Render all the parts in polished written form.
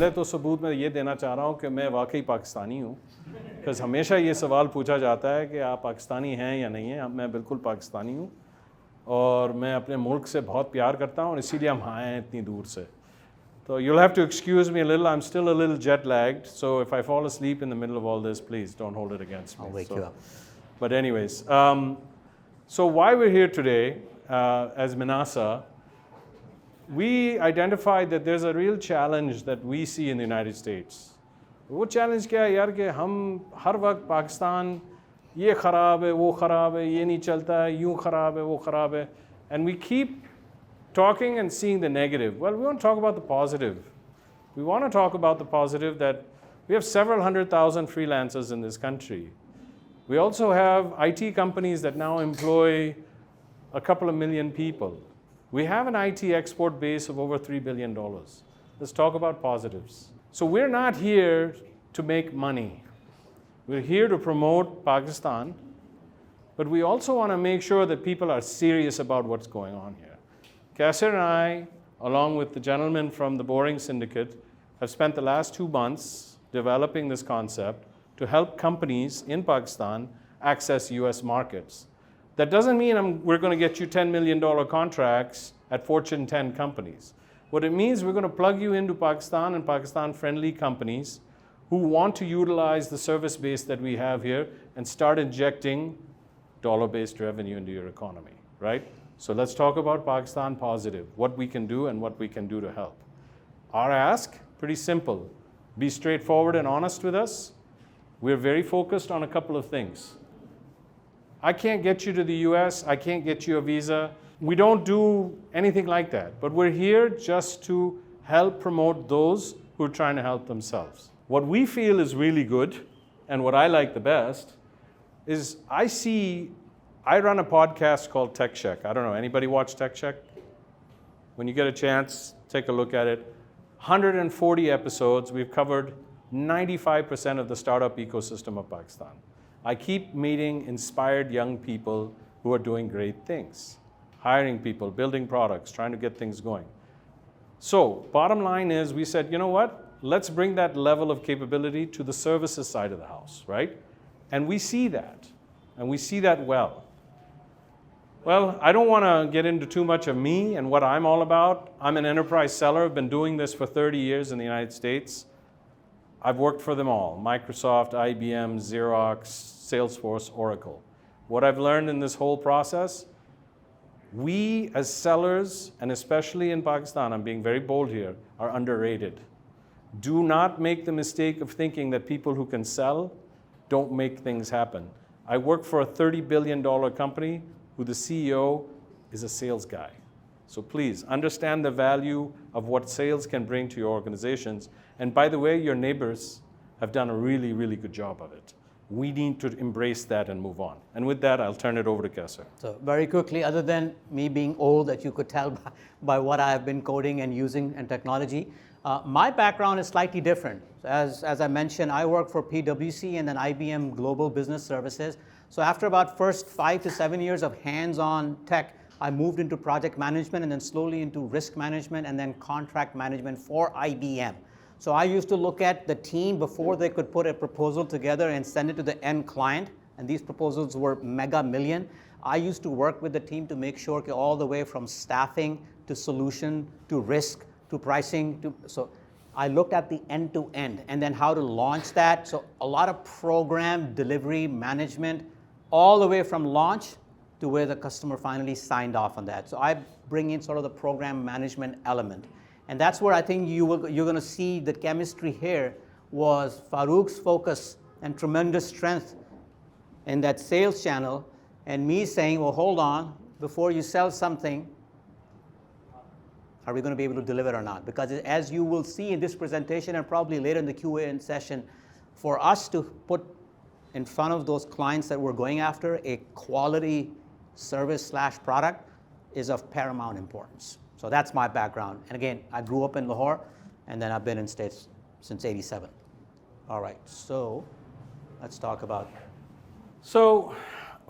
पहले तो सबूत मैं ये देना चाह रहा हूँ कि मैं वाकई पाकिस्तानी हूँ, बिकॉज़ हमेशा ये सवाल पूछा जाता है कि आप पाकिस्तानी हैं या नहीं हैं। मैं बिल्कुल पाकिस्तानी हूँ और मैं अपने मुल्क से बहुत प्यार करता हूँ और इसीलिए हम आए हैं इतनी दूर से. So you'll have to excuse me a little. I'm still a little jet lagged. So if I fall asleep in the middle of all this, please don't hold it against me. I'll wake you up. But anyways, so why we're here today as Menasa, we identified that there's a real challenge that we see in the United States. वो challenge क्या है यार कि हम हर वक्त पाकिस्तान ये ख़राब है, वो ख़राब है, ये नहीं चलता है, यूँ ख़राब है, वो ख़राब है, and we keep talking and seeing the negative. Well, we want to talk about the positive. We want to talk about the positive that we have several 100,000 freelancers in this country. We also have IT companies that now employ a couple of million people. We have an IT export base of over $3 billion. Let's talk about positives. So we're not here to make money. We're here to promote Pakistan, but we also want to make sure that people are serious about what's going on here. Qaisar and I, along with the gentleman from the Boring Syndicate, have spent the last 2 months developing this concept to help companies in Pakistan access US markets. That doesn't mean we're going to get you $10 million contracts at Fortune 10 companies. What it means, we're going to plug you into Pakistan and Pakistan-friendly companies who want to utilize the service base that we have here and start injecting dollar-based revenue into your economy, right? So let's talk about Pakistan positive, what we can do and what we can do to help. Our ask, pretty simple. Be straightforward and honest with us. We're very focused on a couple of things. I can't get you to the US, I can't get you a visa. We don't do anything like that, but we're here just to help promote those who are trying to help themselves. What we feel is really good, and what I like the best, is I run a podcast called Tech Check. I don't know, anybody watch Tech Check? When you get a chance, take a look at it. 140 episodes, we've covered 95% of the startup ecosystem of Pakistan. I keep meeting inspired young people who are doing great things, hiring people, building products, trying to get things going. So, bottom line is, we said, you know what? Let's bring that level of capability to the services side of the house, right? And we see that, and we see that well. Well, I don't want to get into too much of me and what I'm all about. I'm an enterprise seller. I've been doing this for 30 years in the United States. I've worked for them all, Microsoft, IBM, Xerox, Salesforce, Oracle. What I've learned in this whole process, we as sellers, and especially in Pakistan, I'm being very bold here, are underrated. Do not make the mistake of thinking that people who can sell don't make things happen. I work for a $30 billion company who the CEO is a sales guy. So please understand the value of what sales can bring to your organizations. And by the way, your neighbors have done a really, really good job of it. We need to embrace that and move on. And with that, I'll turn it over to Qaisar. So very quickly, other than me being old, that you could tell by what I have been coding and using and technology, my background is slightly different. As I mentioned, I work for PwC and then IBM Global Business Services. So after about first 5 to 7 years of hands-on tech, I moved into project management and then slowly into risk management and then contract management for IBM. So I used to look at the team before they could put a proposal together and send it to the end client, and these proposals were mega million. I used to work with the team to make sure all the way from staffing to solution to risk to pricing. So I looked at the end to end and then how to launch that. So a lot of program delivery management all the way from launch to where the customer finally signed off on that. So I bring in sort of the program management element. And that's where I think you're going to see the chemistry here was Faruk's focus and tremendous strength in that sales channel, and me saying, well, hold on, before you sell something, are we going to be able to deliver or not? Because as you will see in this presentation and probably later in the QA session, for us to put in front of those clients that we're going after a quality service/product is of paramount importance. So that's my background. And again, I grew up in Lahore, and then I've been in States since '87. All right, so let's talk about. So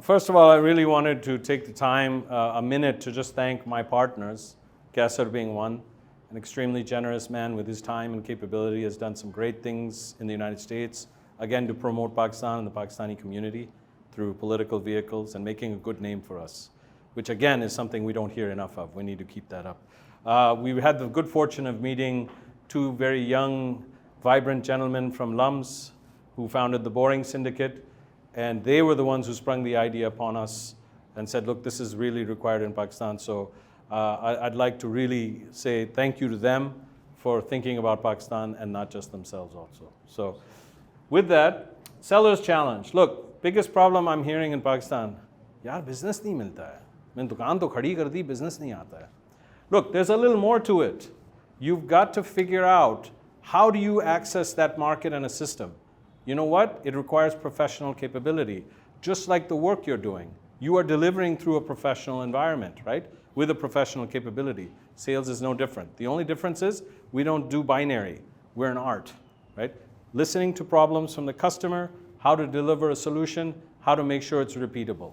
first of all, I really wanted to take the time, a minute, to just thank my partners, Qaisar being one, an extremely generous man with his time and capability, has done some great things in the United States, again, to promote Pakistan and the Pakistani community through political vehicles and making a good name for us, which again is something we don't hear enough of. We need to keep that up. We had the good fortune of meeting two very young, vibrant gentlemen from LUMS who founded the Boring Syndicate, and they were the ones who sprung the idea upon us and said, look, this is really required in Pakistan. So I'd like to really say thank you to them for thinking about Pakistan and not just themselves also. So with that, seller's challenge. Look, biggest problem I'm hearing in Pakistan, yaar business nahi milta hai. Maine dukaan to khadi kar di, business nahi aata hai. Look, there's a little more to it. You've got to figure out how do you access that market and a system. You know what? It requires professional capability. Just like the work you're doing, you are delivering through a professional environment, right? With a professional capability. Sales is no different. The only difference is we don't do binary. We're an art, right? Listening to problems from the customer, how to deliver a solution, how to make sure it's repeatable.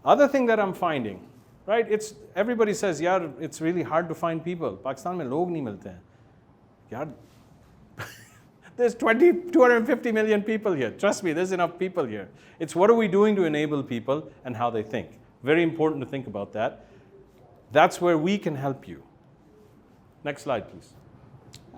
Other thing that I'm finding, right? Everybody says, yaar, it's really hard to find people. Pakistan mein log nahi milte hain. Yaar, there's 250 million people here. Trust me, there's enough people here. It's what are we doing to enable people and how they think. Very important to think about that. That's where we can help you. Next slide, please.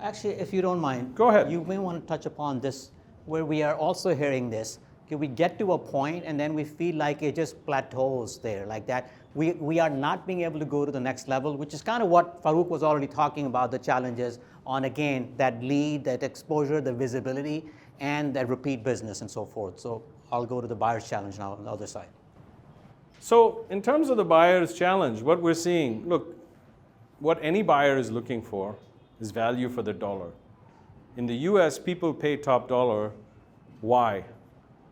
Actually, if you don't mind, go ahead. You may want to touch upon this, where we are also hearing this. Can we get to a point and then we feel like it just plateaus there, like that? We are not being able to go to the next level, which is kind of what Faruk was already talking about, the challenges on, again, that lead, that exposure, the visibility, and that repeat business and so forth. So I'll go to the buyer's challenge now on the other side. So in terms of the buyer's challenge, what we're seeing, look, what any buyer is looking for is value for their dollar. In the US, people pay top dollar. Why?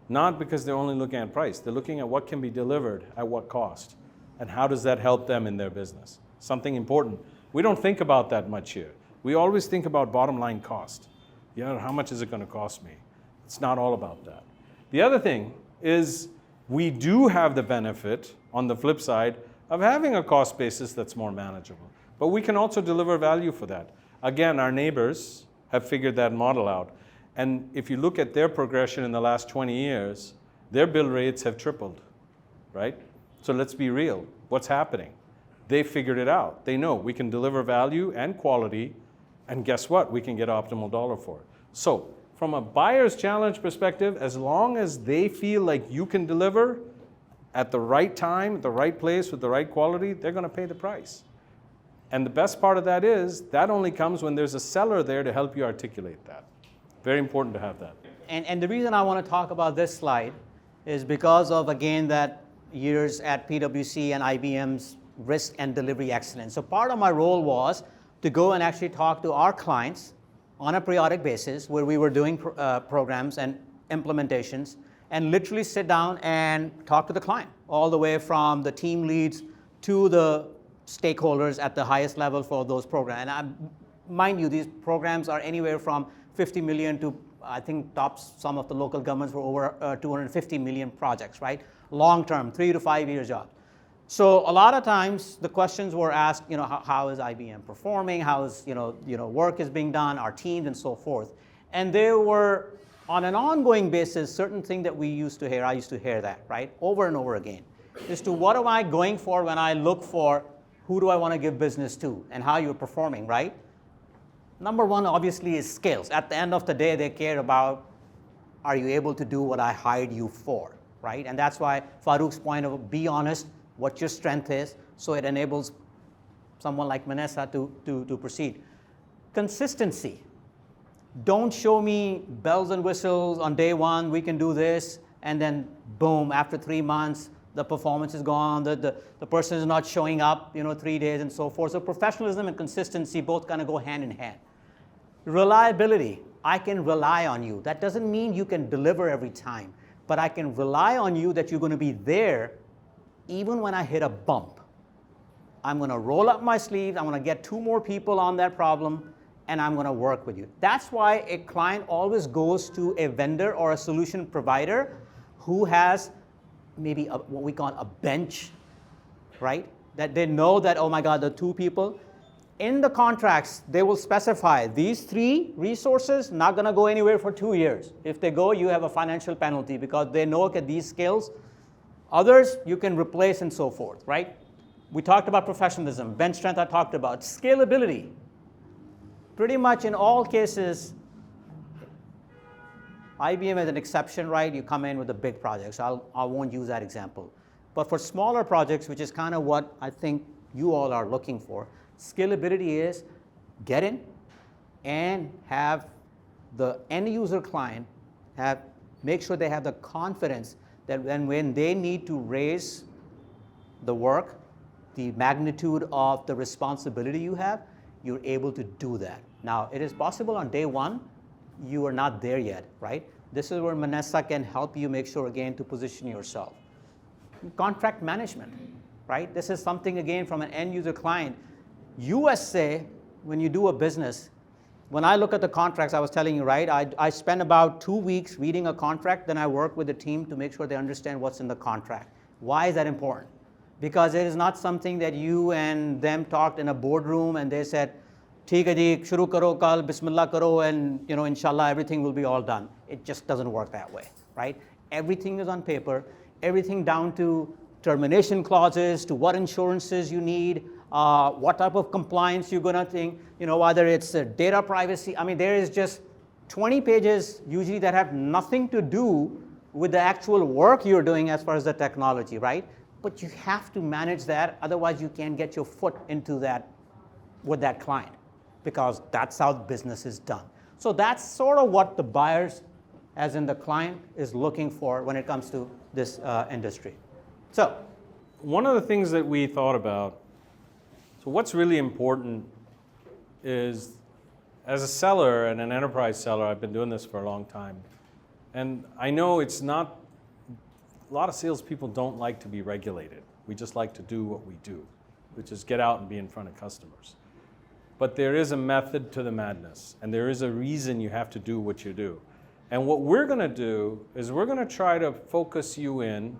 Not because they're only looking at price. They're looking at what can be delivered at what cost, and how does that help them in their business. Something important. We don't think about that much here. We always think about bottom line cost. Yeah, how much is it going to cost me? It's not all about that. The other thing is we do have the benefit, on the flip side, of having a cost basis that's more manageable. But we can also deliver value for that. Again, our neighbors have figured that model out. And if you look at their progression in the last 20 years, their bill rates have tripled, right? So let's be real. What's happening? They figured it out. They know we can deliver value and quality, and guess what? We can get optimal dollar for it. So from a buyer's challenge perspective, as long as they feel like you can deliver at the right time, at the right place, with the right quality, they're going to pay the price. And the best part of that is that only comes when there's a seller there to help you articulate that. Very important to have that. And the reason I want to talk about this slide is because of, again, that years at PwC and IBM's risk and delivery excellence. So part of my role was to go and actually talk to our clients on a periodic basis where we were doing programs and implementations, and literally sit down and talk to the client, all the way from the team leads to the stakeholders at the highest level for those programs. And mind you, these programs are anywhere from 50 million to, I think, tops some of the local governments for over 250 million projects, right? Long-term, 3 to 5 year jobs. So a lot of times the questions were asked, how is IBM performing? How is, work is being done, our teams and so forth. And there were, on an ongoing basis, certain things that we used to hear, I used to hear that, right? Over and over again. As to what am I going for when I look for who do I want to give business to and how you're performing, right? Number one, obviously, is skills. At the end of the day, they care about, are you able to do what I hired you for, right? And that's why Farooq's point of be honest, what your strength is, so it enables someone like Menasa to proceed. Consistency. Don't show me bells and whistles on day one, we can do this, and then boom, after 3 months, the performance is gone, the person is not showing up, 3 days and so forth. So professionalism and consistency both kind of go hand in hand. Reliability. I can rely on you. That doesn't mean you can deliver every time, but I can rely on you that you're going to be there even when I hit a bump. I'm going to roll up my sleeves, I'm going to get 2 more people on that problem, and I'm going to work with you. That's why a client always goes to a vendor or a solution provider who has maybe what we call a bench, right? That they know that, oh my God, the 2 people, In the contracts, they will specify these 3 resources not going to go anywhere for 2 years. If they go, you have a financial penalty because they know at these skills. Others you can replace and so forth, right? We talked about professionalism, bench strength I talked about, scalability. Pretty much in all cases, IBM is an exception, right? You come in with the big projects. I won't use that example. But for smaller projects, which is kind of what I think you all are looking for, scalability is get in and have the end user client make sure they have the confidence that when they need to raise the work, the magnitude of the responsibility you have, you're able to do that. Now, it is possible on day one, you are not there yet, right? This is where Menasa can help you make sure, again, to position yourself. Contract management, right? This is something, again, from an end user client. USA, when you do a business, when I look at the contracts, I was telling you, right, I spend about 2 weeks reading a contract, then I work with the team to make sure they understand what's in the contract. Why is that important? Because it is not something that you and them talked in a boardroom and they said, "Theek hai ji, shuru karo kal, bismillah karo, and inshallah everything will be all done." It just doesn't work that way, right? Everything is on paper, everything down to termination clauses, to what insurances you need, what type of compliance you're going to think, whether it's data privacy. I mean, there is just 20 pages usually that have nothing to do with the actual work you're doing as far as the technology, right? But you have to manage that, otherwise you can't get your foot into that with that client, because that's how business is done. So that's sort of what the buyers, as in the client, is looking for when it comes to this industry. So one of the things that we thought about, so what's really important is, as a seller and an enterprise seller, I've been doing this for a long time, and I know it's not, a lot of salespeople don't like to be regulated. We just like to do what we do, which is get out and be in front of customers. But there is a method to the madness, and there is a reason you have to do what you do. And what we're going to do is we're going to try to focus you in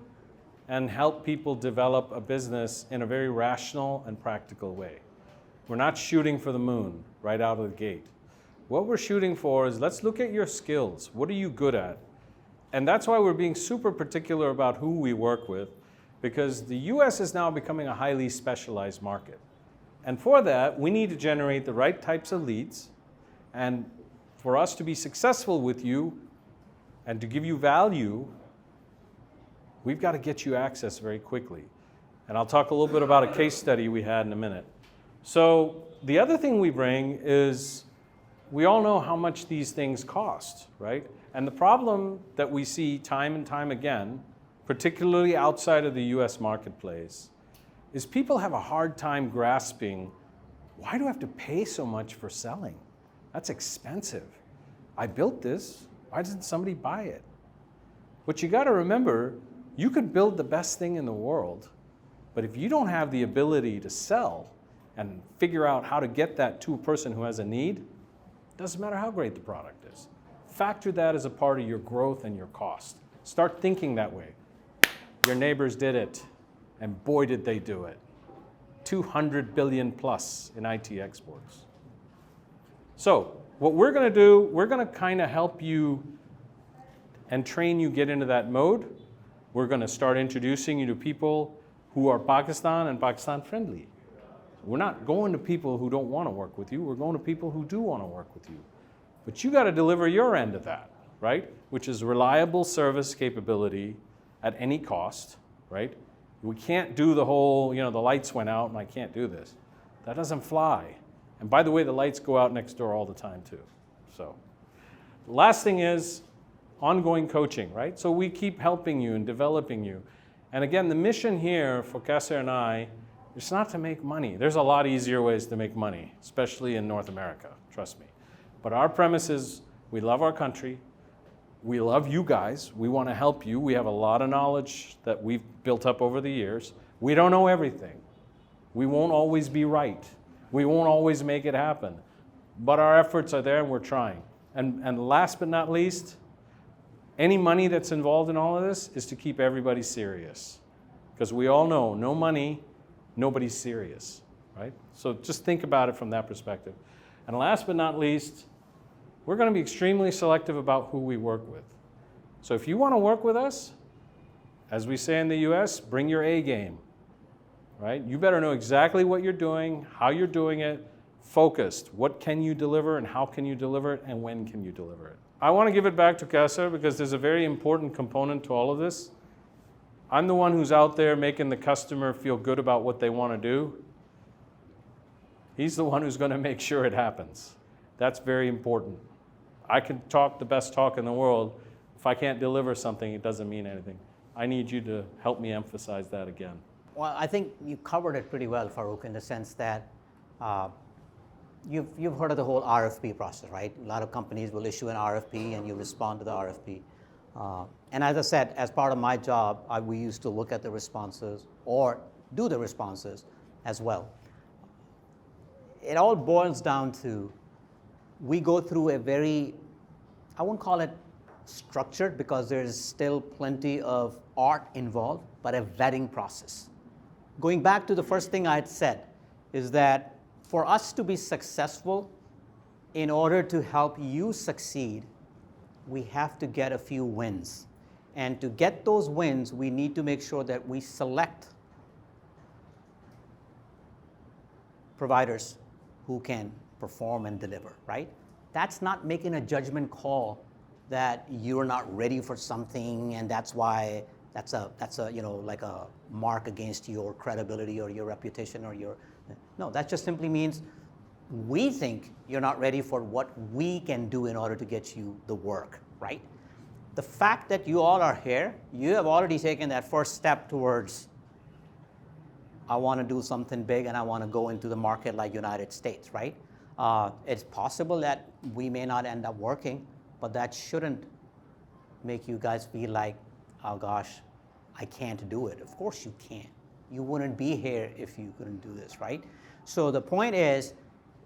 and help people develop a business in a very rational and practical way. We're not shooting for the moon right out of the gate. What we're shooting for is, let's look at your skills. What are you good at? And that's why we're being super particular about who we work with, because the US is now becoming a highly specialized market. And for that, we need to generate the right types of leads. And for us to be successful with you and to give you value, we've got to get you access very quickly. And I'll talk a little bit about a case study we had in a minute. So the other thing we bring is, we all know how much these things cost, right? And the problem that we see time and time again, particularly outside of the US marketplace, is people have a hard time grasping, why do I have to pay so much for selling? That's expensive. I built this, why doesn't somebody buy it? What you got to remember, you could build the best thing in the world, but if you don't have the ability to sell and figure out how to get that to a person who has a need, it doesn't matter how great the product is. Factor that as a part of your growth and your cost. Start thinking that way. Your neighbors did it, and boy did they do it. 200 billion plus in IT exports. So what we're going to do, we're going to kind of help you and train you get into that mode. We're going to start introducing you to people who are Pakistan and Pakistan friendly. We're not going to people who don't want to work with you. We're going to people who do want to work with you. But you got to deliver your end of that, right? Which is reliable service capability at any cost, right? We can't do the whole, the lights went out and I can't do this. That doesn't fly. And by the way, the lights go out next door all the time too. So the last thing is ongoing coaching, right? So we keep helping you and developing you. And again, the mission here for Qaisar and I, it's not to make money. There's a lot easier ways to make money, especially in North America, trust me. But our premise is, we love our country, we love you guys, we want to help you, we have a lot of knowledge that we've built up over the years. We don't know everything. We won't always be right. We won't always make it happen. But our efforts are there and we're trying. And last but not least, any money that's involved in all of this is to keep everybody serious. Because we all know, no money, nobody's serious. right? So just think about it from that perspective. And last but not least, we're going to be extremely selective about who we work with. So if you want to work with us, as we say in the US, bring your A game, right? You better know exactly what you're doing, how you're doing it, focused. What can you deliver and how can you deliver it and when can you deliver it? I want to give it back to Qaisar because there's a very important component to all of this. I'm the one who's out there making the customer feel good about what they want to do. He's the one who's going to make sure it happens. That's very important. I can talk the best talk in the world. If I can't deliver something, it doesn't mean anything. I need you to help me emphasize that again. Well, I think you covered it pretty well, Faruk, in the sense that you've heard of the whole RFP process, right? A lot of companies will issue an RFP and you respond to the RFP. And as I said, as part of my job, we used to look at the responses or do the responses as well. It all boils down to, we go through a very, I won't call it structured because there's still plenty of art involved, but a vetting process. Going back to the first thing I had said is that for us to be successful, in order to help you succeed, we have to get a few wins. And to get those wins, we need to make sure that we select providers who can perform and deliver, right? That's not making a judgment call that you're not ready for something and that's why that's a like a mark against your credibility or your reputation or your, no, that just simply means we think you're not ready for what we can do in order to get you the work, right? The fact that you all are here, you have already taken that first step towards, I want to do something big and I want to go into the market like United States, right? It's possible that we may not end up working, but that shouldn't make you guys feel like, oh gosh, I can't do it. Of course you can. You wouldn't be here if you couldn't do this, right? So the point is,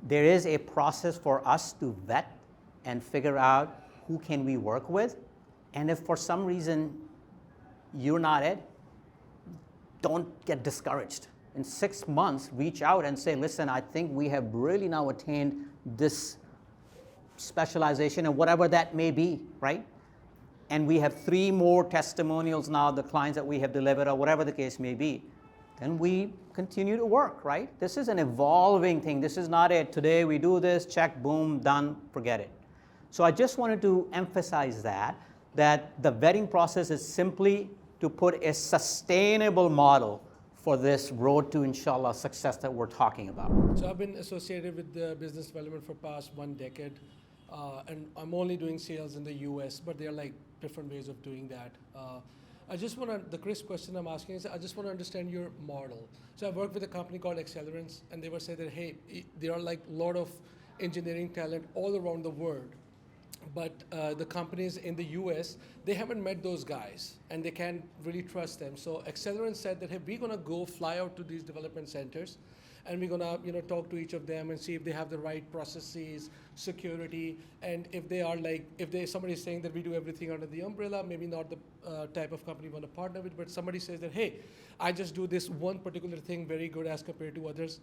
there is a process for us to vet and figure out who can we work with. And if for some reason you're not it, don't get discouraged. In 6 months, reach out and say, listen, I think we have really now attained this specialization and whatever that may be, right? And we have 3 more testimonials now, the clients that we have delivered or whatever the case may be. Then we continue to work, right? This is an evolving thing. This is not a today we do this, check, boom, done, forget it. So I just wanted to emphasize that the vetting process is simply to put a sustainable model for this road to, inshallah, success that we're talking about. So I've been associated with the business development for past 1 decade, and I'm only doing sales in the US, but there are like different ways of doing that. I just want to, the crisp question I'm asking is, I just want to understand your model. So I worked with a company called Accelerance, and they were saying that, hey, there are like a lot of engineering talent all around the world, but the companies in the US, they haven't met those guys, and they can't really trust them. So Accelerance said that, hey, we're going to go fly out to these development centers, and we're going to talk to each of them and see if they have the right processes, security, and if they are like, if somebody's saying that we do everything under the umbrella, maybe not the type of company we want to partner with, but somebody says that, hey, I just do this one particular thing very good as compared to others,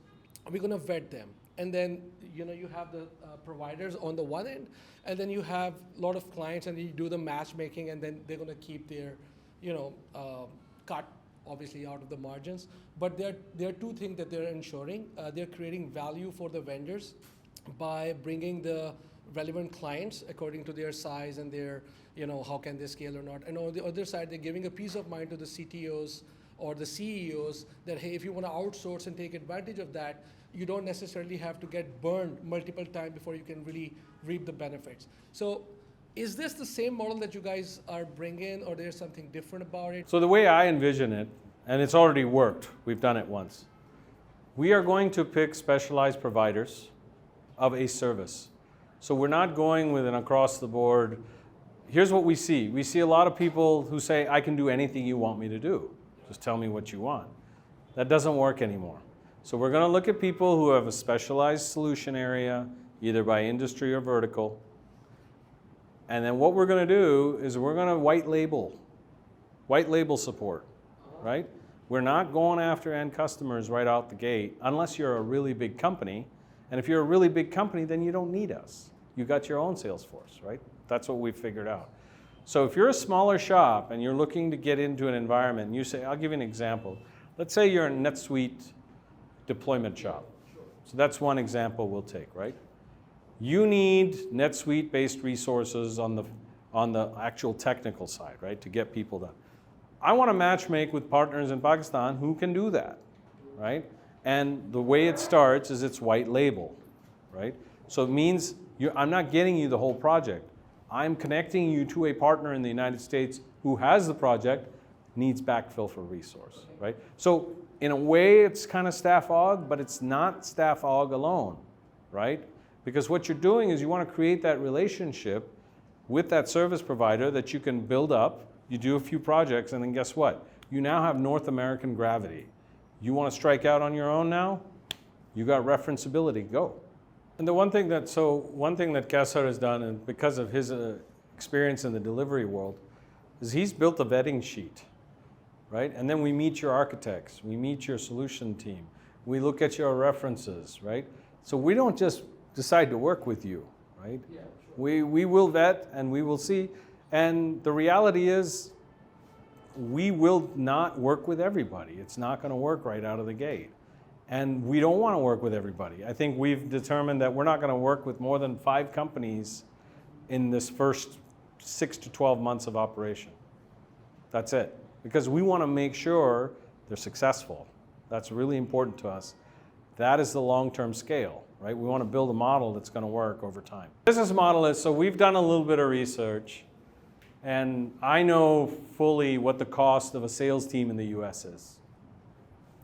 we're going to vet them. And then you have the providers on the one end, and then you have a lot of clients, and you do the matchmaking, and then they're going to keep their cut obviously out of the margins. But there are 2 things that they're ensuring. They're creating value for the vendors by bringing the relevant clients according to their size and their, how can they scale or not. And on the other side, they're giving a peace of mind to the CTOs or the CEOs that, hey, if you want to outsource and take advantage of that, you don't necessarily have to get burned multiple times before you can really reap the benefits. So is this the same model that you guys are bringing, or there's something different about it? So the way I envision it, and it's already worked, we've done it once, we are going to pick specialized providers of a service. So we're not going with an across the board. Here's what we see. We see a lot of people who say, I can do anything you want me to do. Just tell me what you want. That doesn't work anymore. So we're going to look at people who have a specialized solution area, either by industry or vertical. And then what we're going to do is we're going to white label support, right? We're not going after end customers right out the gate unless you're a really big company. And if you're a really big company, then you don't need us. You got your own sales force, right? That's what we've figured out. So if you're a smaller shop and you're looking to get into an environment, and you say, I'll give you an example. Let's say you're a NetSuite deployment shop. So that's one example we'll take, right? You need NetSuite-based resources on the actual technical side, right, to get people done. I want to matchmake with partners in Pakistan who can do that, right? And the way it starts is it's white label, right? So it means I'm not getting you the whole project. I'm connecting you to a partner in the United States who has the project, needs backfill for resource, right? So in a way, it's kind of staff aug, but it's not staff aug alone, right? Because what you're doing is you want to create that relationship with that service provider that you can build up. You do a few projects, and then guess what? You now have North American gravity. You want to strike out on your own now? You got referenceability, go. And the one thing that Qaisar has done, and because of his experience in the delivery world, is he's built a vetting sheet, right? And then we meet your architects, we meet your solution team, we look at your references, right? So we don't just decide to work with you, right? Yeah, sure. We will vet and we will see. And the reality is, we will not work with everybody. It's not going to work right out of the gate. And we don't want to work with everybody. I think we've determined that we're not going to work with more than 5 companies in this first 6 to 12 months of operation. That's it. Because we want to make sure they're successful. That's really important to us. That is the long-term scale, right? We want to build a model that's going to work over time. Business model is, so we've done a little bit of research, and I know fully what the cost of a sales team in the US is.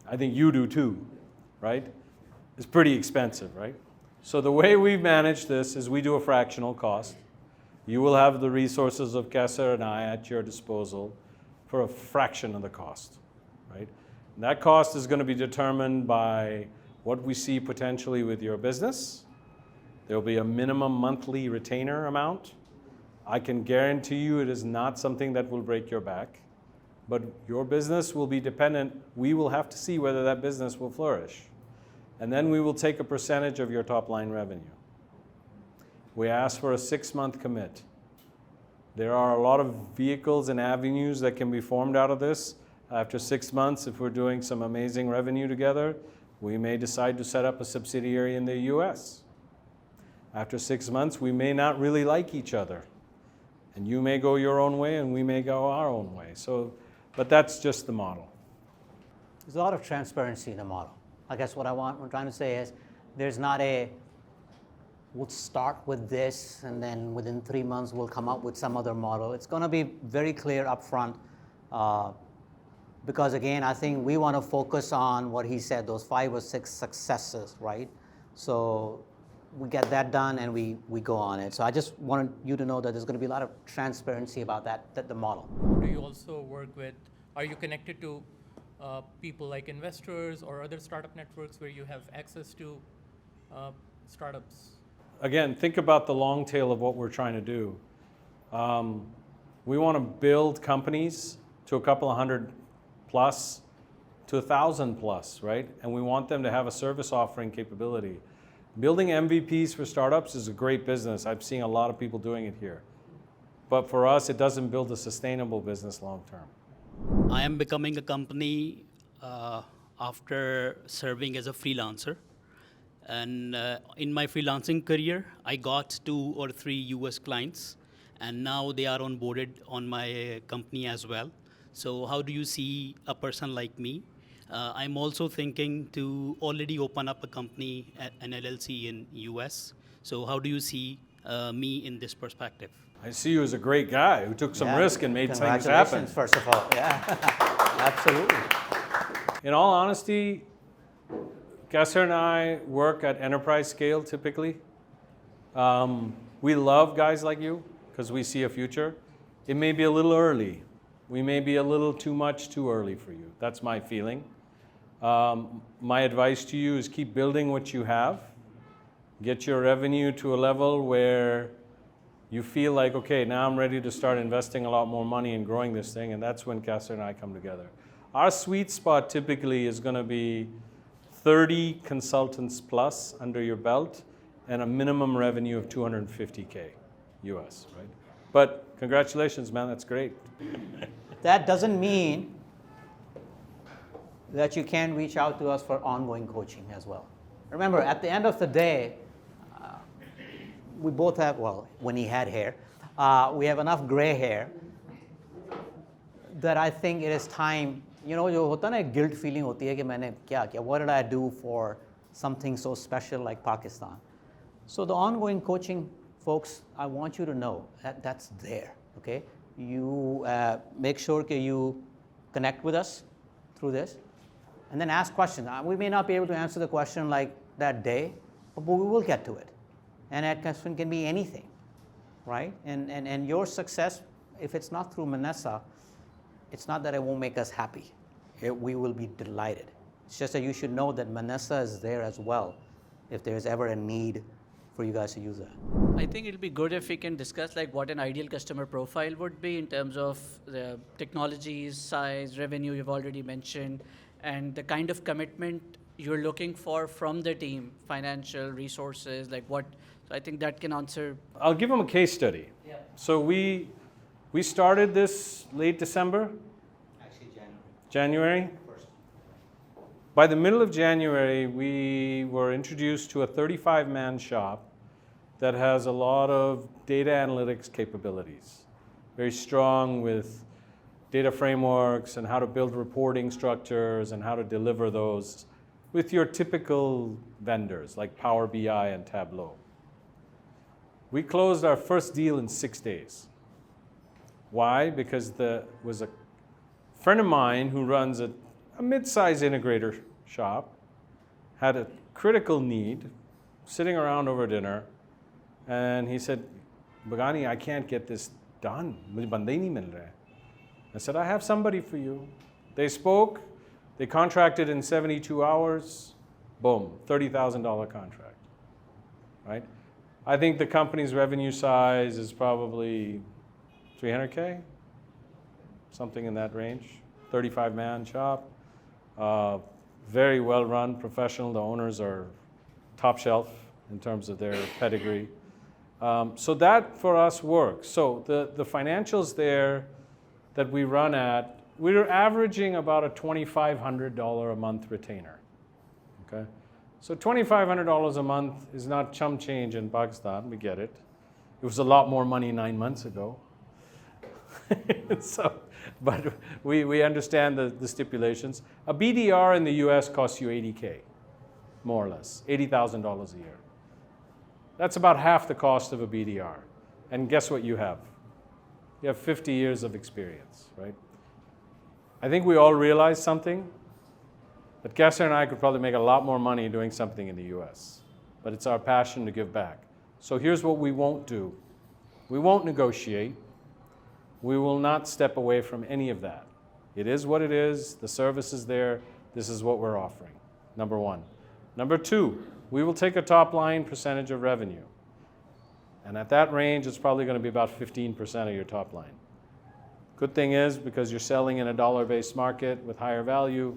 I think you do too, right? It's pretty expensive, right? So the way we've managed this is we do a fractional cost. You will have the resources of Qaisar and I at your disposal for a fraction of the cost, right? And that cost is going to be determined by what we see potentially with your business. There will be a minimum monthly retainer amount. I can guarantee you it is not something that will break your back, but your business will be dependent. We will have to see whether that business will flourish. And then we will take a percentage of your top line revenue. We ask for a 6-month commit. There are a lot of vehicles and avenues that can be formed out of this. After 6 months, if we're doing some amazing revenue together, we may decide to set up a subsidiary in the US. After 6 months, we may not really like each other. And you may go your own way and we may go our own way. So, but that's just the model. There's a lot of transparency in the model. I guess what I'm trying to say is there's not we'll start with this and then within 3 months we'll come up with some other model. It's going to be very clear up front because again, I think we want to focus on what he said, those 5 or 6 successes, right? So we get that done and we go on it. So I just wanted you to know that there's going to be a lot of transparency about that the model. Do you also work with, are you connected to people like investors or other startup networks where you have access to startups? Again, think about the long tail of what we're trying to do. We want to build companies to a couple of hundred plus, to 1,000 plus, right? And we want them to have a service offering capability. Building MVPs for startups is a great business. I've seen a lot of people doing it here. But for us, it doesn't build a sustainable business long term. I am becoming a company after serving as a freelancer. And in my freelancing career, I got 2 or 3 US clients, and now they are onboarded on my company as well. So how do you see a person like me? I'm also thinking to already open up a company, an LLC in US. So how do you see me in this perspective? I see you as a great guy who took some risk and made things happen. Congratulations, first of all. Yeah, absolutely. In all honesty, Qaisar and I work at enterprise scale typically. We love guys like you because we see a future. It may be a little early. We may be a little too much too early for you. That's my feeling. My advice to you is keep building what you have. Get your revenue to a level where you feel like, okay, now I'm ready to start investing a lot more money and growing this thing, and that's when Qaisar and I come together. Our sweet spot typically is going to be 30 consultants plus under your belt and a minimum revenue of 250K US, right? But congratulations, man, that's great. That doesn't mean that you can reach out to us for ongoing coaching as well. Remember, at the end of the day, we both have, well, when he had hair, we have enough gray hair that I think it is time, you know, जो होता है ना guilt feeling होती है कि मैंने क्या किया, what did I do for something so special like Pakistan? So the ongoing coaching, folks, I want you to know that that's there, okay? You make sure that you connect with us through this and then ask questions. We may not be able to answer the question like that day, but we will get to it. And that question can be anything, right? And your success, if it's not through Menasa, it's not that it won't make us happy. We will be delighted. It's just that you should know that Menasa is there as well if there's ever a need for you guys to use that. I think it'll be good if we can discuss like what an ideal customer profile would be in terms of the technologies, size, revenue you've already mentioned, and the kind of commitment you're looking for from the team, financial resources, like what. So I think that can answer. I'll give them a case study. Yeah. So we started this late December? Actually, January? By the middle of January, we were introduced to a 35-man shop that has a lot of data analytics capabilities. Very strong with data frameworks and how to build reporting structures and how to deliver those with your typical vendors like Power BI and Tableau. We closed our first deal in 6 days. Why? Because there was a friend of mine who runs a mid-size integrator shop, had a critical need, sitting around over dinner, and he said, Bhagani, I can't get this done. Mujhe bande hi nahi mil rahe. I said, I have somebody for you. They spoke, they contracted in 72 hours, boom, $30,000 contract, right? I think the company's revenue size is probably 300K, something in that range, 35-man shop. Very well run, professional. The owners are top shelf in terms of their pedigree. So that for us works. So the financials there that we run at, we're averaging about a $2,500 a month retainer. Okay? So $2,500 a month is not chump change in Pakistan, we get it. It was a lot more money 9 months ago. But we understand the stipulations. A BDR in the US costs you 80K, more or less, $80,000 a year. That's about half the cost of a BDR. And guess what you have? You have 50 years of experience, right? I think we all realize something, that Qaisar and I could probably make a lot more money doing something in the US. But it's our passion to give back. So here's what we won't do. We won't negotiate. We will not step away from any of that. It is what it is. The service is there. This is what we're offering, number one. Number two, we will take a top line percentage of revenue. And at that range, it's probably going to be about 15% of your top line. Good thing is, because you're selling in a dollar-based market with higher value,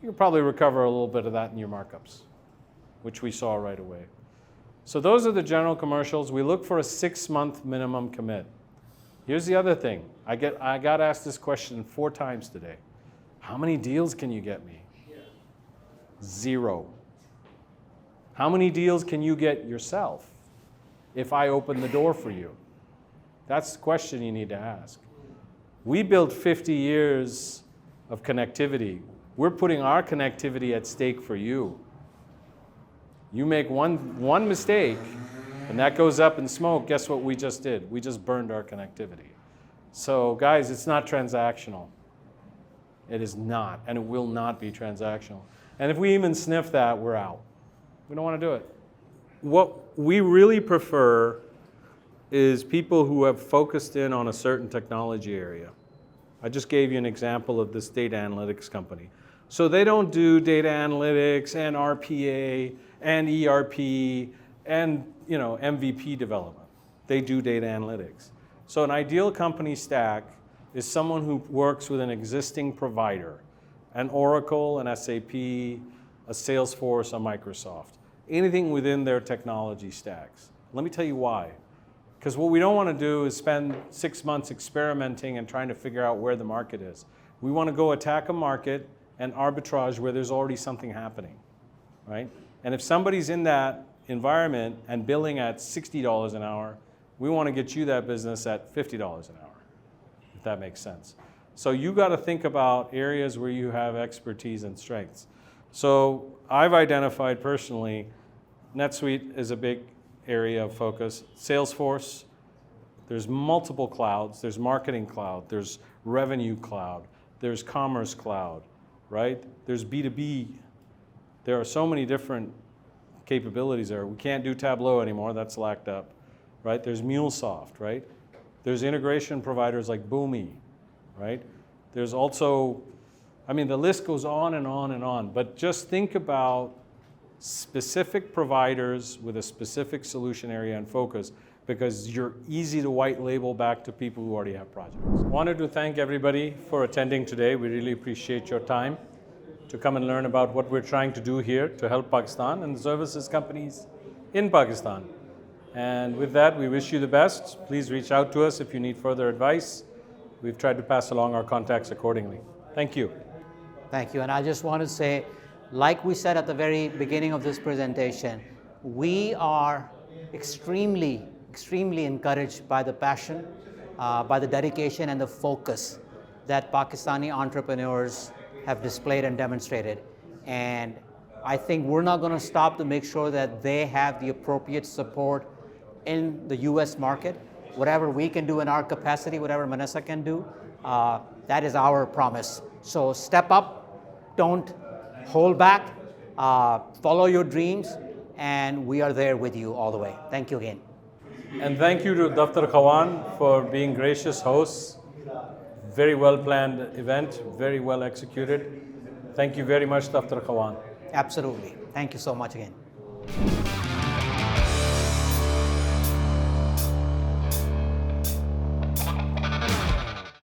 you can probably recover a little bit of that in your markups, which we saw right away. So those are the general commercials. We look for a 6-month minimum commit. Here's the other thing. I got asked this question 4 times today. How many deals can you get me? 0. How many deals can you get yourself if I open the door for you? That's the question you need to ask. We built 50 years of connectivity. We're putting our connectivity at stake for you. You make one mistake, and that goes up in smoke. Guess what we just did? We just burned our connectivity. So guys, it's not transactional. It is not, and it will not be transactional. And if we even sniff that, we're out. We don't want to do it. What we really prefer is people who have focused in on a certain technology area. I just gave you an example of this data analytics company. So they don't do data analytics and RPA and ERP and MVP development. They do data analytics. So an ideal company stack is someone who works with an existing provider, an Oracle, an SAP, a Salesforce, a Microsoft, anything within their technology stacks. Let me tell you why. Because what we don't want to do is spend 6 months experimenting and trying to figure out where the market is. We want to go attack a market and arbitrage where there's already something happening, right? And if somebody's in that environment and billing at $60 an hour, we want to get you that business at $50 an hour, if that makes sense. So you got to think about areas where you have expertise and strengths. So I've identified personally, NetSuite is a big area of focus. Salesforce, there's multiple clouds. There's Marketing Cloud, there's Revenue Cloud, there's Commerce Cloud, right? There's B2B. There are so many different capabilities there. We can't do Tableau anymore, that's locked up, right? There's MuleSoft, right? There's integration providers like Boomi, right? There's also, I mean, the list goes on and on and on, but just think about specific providers with a specific solution area and focus, because you're easy to white label back to people who already have projects. Wanted to thank everybody for attending today. We really appreciate your time to come and learn about what we're trying to do here to help Pakistan and the services companies in Pakistan. And with that, we wish you the best. Please reach out to us if you need further advice. We've tried to pass along our contacts accordingly. Thank you. Thank you. And I just want to say, like we said at the very beginning of this presentation, we are extremely encouraged by the passion, by the dedication and the focus that Pakistani entrepreneurs have displayed and demonstrated. And I think we're not going to stop to make sure that they have the appropriate support in the US market. Whatever we can do in our capacity, whatever Menasa can do, that is our promise. So step up, don't hold back, follow your dreams, and we are there with you all the way. Thank you again. And thank you to Daftarkhwan for being gracious hosts. Very well planned event, very well executed. Thank you very much, Daftarkhwan. Absolutely. Thank you so much again.